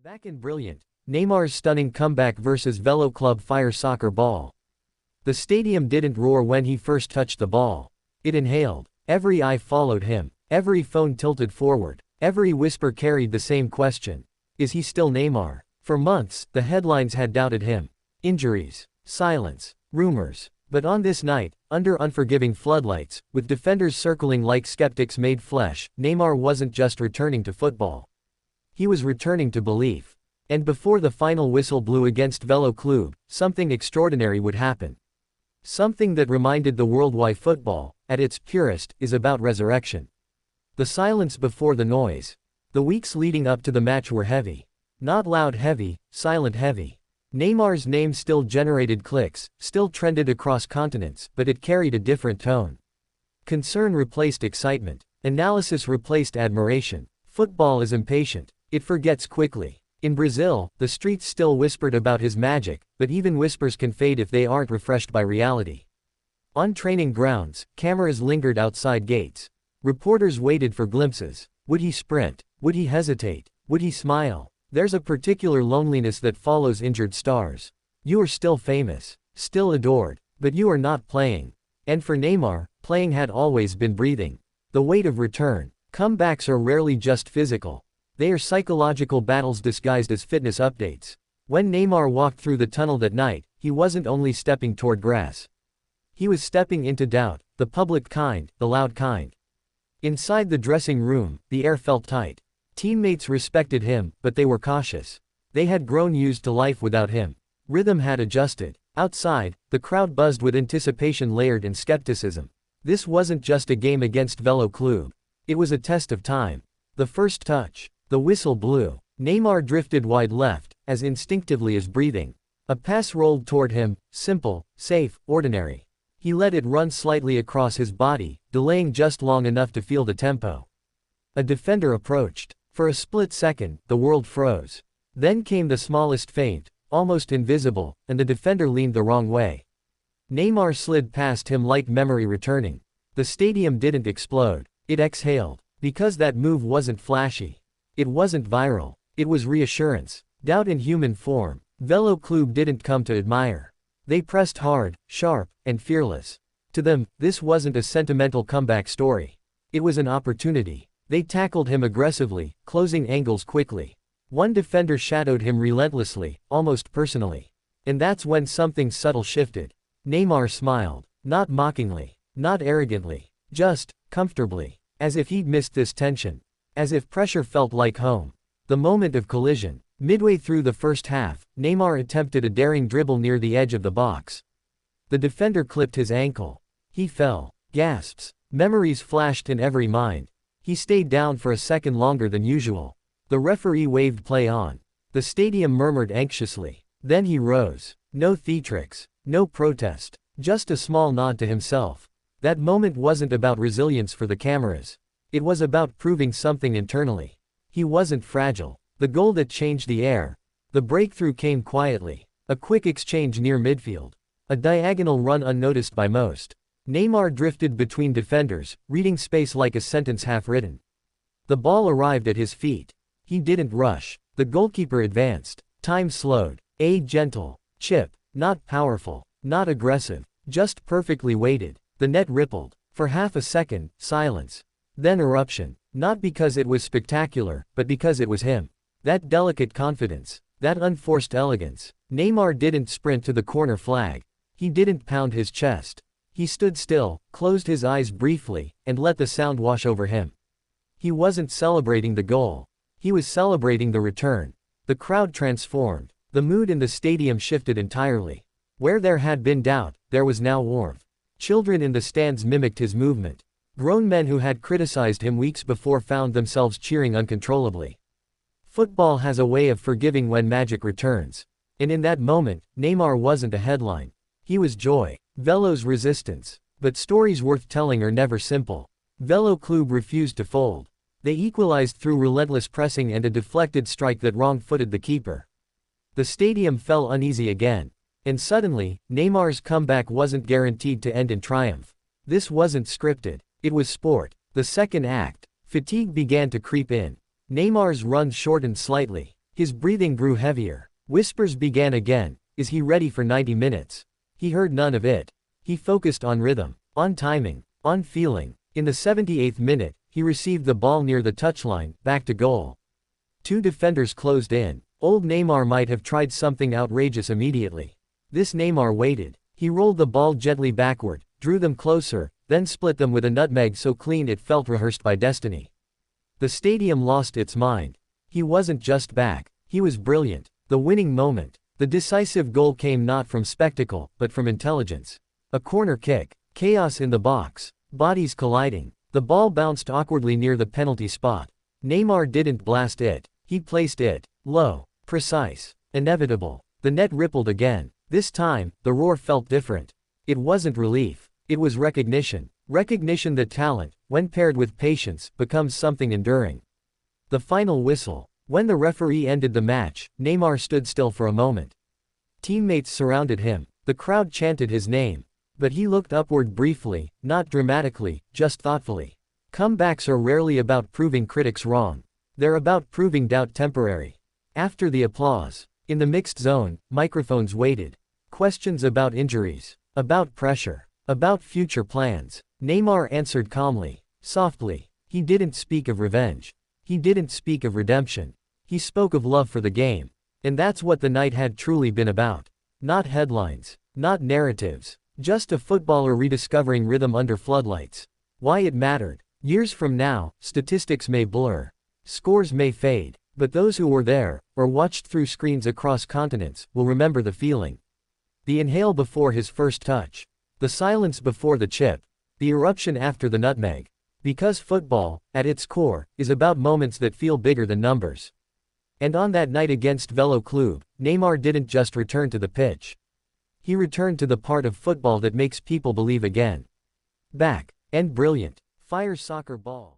Back and brilliant, Neymar's stunning comeback versus Velo Club Fire soccer ball. The stadium didn't roar when he first touched the ball. It inhaled. Every eye followed him. Every phone tilted forward. Every whisper carried the same question. Is he still Neymar? For months, the headlines had doubted him. Injuries, silence, rumors. But on this night, under unforgiving floodlights, with defenders circling like skeptics made flesh, Neymar wasn't just returning to football. He was returning to belief. And before the final whistle blew against Velo Club, something extraordinary would happen. Something that reminded the world why football, at its purest, is about resurrection. The silence before the noise. The weeks leading up to the match were heavy. Not loud heavy, silent heavy. Neymar's name still generated clicks, still trended across continents, but it carried a different tone. Concern replaced excitement. Analysis replaced admiration. Football is impatient. It forgets quickly. In Brazil, the streets still whispered about his magic, but even whispers can fade if they aren't refreshed by reality. On training grounds, cameras lingered outside gates. Reporters waited for glimpses. Would he sprint? Would he hesitate? Would he smile? There's a particular loneliness that follows injured stars. You are still famous, still adored, but you are not playing. And for Neymar, playing had always been breathing. The weight of return. Comebacks are rarely just physical. They are psychological battles disguised as fitness updates. When Neymar walked through the tunnel that night, he wasn't only stepping toward grass. He was stepping into doubt, the public kind, the loud kind. Inside the dressing room, the air felt tight. Teammates respected him, but they were cautious. They had grown used to life without him. Rhythm had adjusted. Outside, the crowd buzzed with anticipation layered in skepticism. This wasn't just a game against Velo Club. It was a test of time. The first touch. The whistle blew. Neymar drifted wide left, as instinctively as breathing. A pass rolled toward him, simple, safe, ordinary. He let it run slightly across his body, delaying just long enough to feel the tempo. A defender approached. For a split second, the world froze. Then came the smallest feint, almost invisible, and the defender leaned the wrong way. Neymar slid past him like memory returning. The stadium didn't explode. It exhaled. Because that move wasn't flashy. It wasn't viral. It was reassurance. Doubt in human form. Velo Club didn't come to admire. They pressed hard, sharp, and fearless. To them, this wasn't a sentimental comeback story. It was an opportunity. They tackled him aggressively, closing angles quickly. One defender shadowed him relentlessly, almost personally. And that's when something subtle shifted. Neymar smiled. Not mockingly. Not arrogantly. Just, comfortably. As if he'd missed this tension. As if pressure felt like home. The moment of collision. Midway through the first half, Neymar attempted a daring dribble near the edge of the box. The defender clipped his ankle. He fell. Gasps. Memories flashed in every mind. He stayed down for a second longer than usual. The referee waved play on. The stadium murmured anxiously. Then he rose. No theatrics. No protest. Just a small nod to himself. That moment wasn't about resilience for the cameras. It was about proving something internally. He wasn't fragile. The goal that changed the air. The breakthrough came quietly. A quick exchange near midfield. A diagonal run unnoticed by most. Neymar drifted between defenders, reading space like a sentence half-written. The ball arrived at his feet. He didn't rush. The goalkeeper advanced. Time slowed. A gentle chip. Not powerful. Not aggressive. Just perfectly weighted. The net rippled. For half a second, silence. Then eruption. Not because it was spectacular, but because it was him. That delicate confidence. That unforced elegance. Neymar didn't sprint to the corner flag. He didn't pound his chest. He stood still, closed his eyes briefly, and let the sound wash over him. He wasn't celebrating the goal. He was celebrating the return. The crowd transformed. The mood in the stadium shifted entirely. Where there had been doubt, there was now warmth. Children in the stands mimicked his movement. Grown men who had criticized him weeks before found themselves cheering uncontrollably. Football has a way of forgiving when magic returns. And in that moment, Neymar wasn't a headline. He was joy. Velo's resistance. But stories worth telling are never simple. Velo Club refused to fold. They equalized through relentless pressing and a deflected strike that wrong-footed the keeper. The stadium fell uneasy again. And suddenly, Neymar's comeback wasn't guaranteed to end in triumph. This wasn't scripted. It was sport. The second act. Fatigue began to creep in. Neymar's run shortened slightly. His breathing grew heavier. Whispers began again. Is he ready for 90 minutes? He heard none of it. He focused on rhythm, on timing, on feeling. In the 78th minute, he received the ball near the touchline, back to goal. Two defenders closed in. Old Neymar might have tried something outrageous immediately. This Neymar waited. He rolled the ball gently backward, drew them closer, then split them with a nutmeg so clean it felt rehearsed by destiny. The stadium lost its mind. He wasn't just back. He was brilliant. The winning moment. The decisive goal came not from spectacle, but from intelligence. A corner kick. Chaos in the box. Bodies colliding. The ball bounced awkwardly near the penalty spot. Neymar didn't blast it. He placed it. Low. Precise. Inevitable. The net rippled again. This time, the roar felt different. It wasn't relief. It was recognition. Recognition that talent, when paired with patience, becomes something enduring. The final whistle. When the referee ended the match, Neymar stood still for a moment. Teammates surrounded him. The crowd chanted his name. But he looked upward briefly, not dramatically, just thoughtfully. Comebacks are rarely about proving critics wrong. They're about proving doubt temporary. After the applause, in the mixed zone, microphones waited. Questions about injuries, about pressure, about future plans. Neymar answered calmly, softly. He didn't speak of revenge. He didn't speak of redemption. He spoke of love for the game. And that's what the night had truly been about. Not headlines, not narratives, just a footballer rediscovering rhythm under floodlights. Why it mattered. Years from now, statistics may blur. Scores may fade. But those who were there, or watched through screens across continents, will remember the feeling. The inhale before his first touch. The silence before the chip. The eruption after the nutmeg. Because football, at its core, is about moments that feel bigger than numbers. And on that night against Velo Club, Neymar didn't just return to the pitch. He returned to the part of football that makes people believe again. Back. And brilliant. Fire soccer ball.